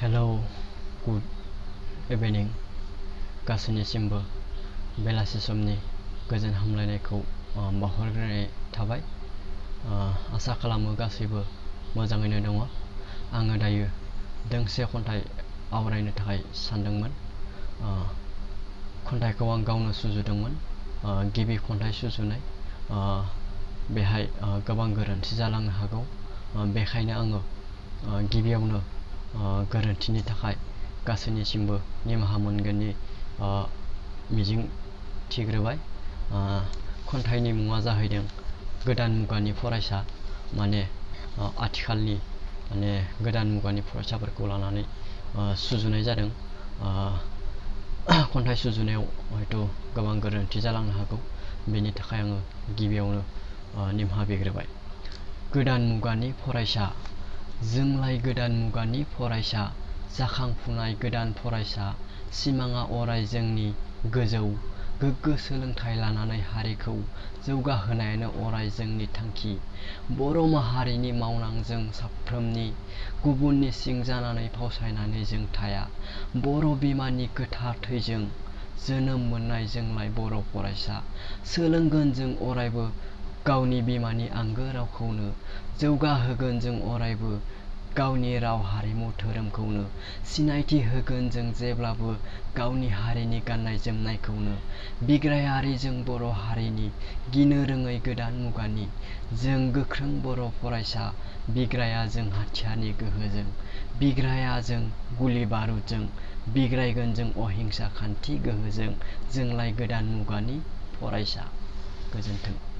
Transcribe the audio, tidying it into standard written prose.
Hello, good evening. गासैनिसिमबो बेलासि समनि गोजोन हामलायनायखौ बावहरग्रोनाय थाबाय। आसा खालामो गासैबो मोजाङैनो दङ। आङो दायो दोंसे खन्थाइ आवरायनो थाखाय सानदोंमोन। खन्थाइखौ आं गावनो सुजुदोंमोन। गिबि खन्थाइ सुजुनाय। बेहाय गोबां गोरोन्थि जालांनो हागौ। बेखायनो आङो गिबियावनो गोरोन्थिनि थाखाय गासैनिसिमबो निमाहा मोनगोननि मिजिं थिग्रोबाय। खन्थाइनि मुङा जाहैदों गोदान मुगानि फरायसा, माने आथिखालनि गोदान मुगानि फरायसाफोरखौ लानानै सुजुनाय जादों। खन्थाइ सुजुनायाव हयथ' गोबां गोरोन्थि जालांनो हागौ, बेनि थाखाय आङो गिबियावनो निमाहा बिग्रोबाय। गोदान मुगानि फरायसा, जोंलाय गोदान मुगानि फरायसा, जाखांफुनाय गोदान फरायसा, सिमाङा अराय जोंनि गोजौ, गोग्गो सोलोंथाइ लानानै हारिखौ जौगाहोनायानो अराय जोंनि थांखि। बर' माहारिनि मावनां जों साफ्रोमनि, गुबुननि सिं जानानै फावसायनानै जों थाया। बर' बिमानि गोथार थैजों जोनोम मोननाय जोंलाय बर' फरायसा, सोलोंगोन जों अरायबो गावनि बिमानि आंगो रावखौनो, जौगाहोगोन जों अरायबो गावनि राव हारिमु धोरोमखौनो, सिनायथि होगोन जों जेब्लाबो गावनि हारिनि गाननाय जोमनायखौनो। बिग्रायारि जों बर' हारिनि, गिनो रोङै गोदान मुगानि, जों गोख्रों बर' फरायसा, बिग्राया जों हाथियारनि गोहोजों, बिग्राया जों गुलि बारुदजों, बिग्रायगोन जों अहिंसा खान्थि गोहोजों, जोंलाय गोदान मुगानि फरायसा। गोजोन्थों।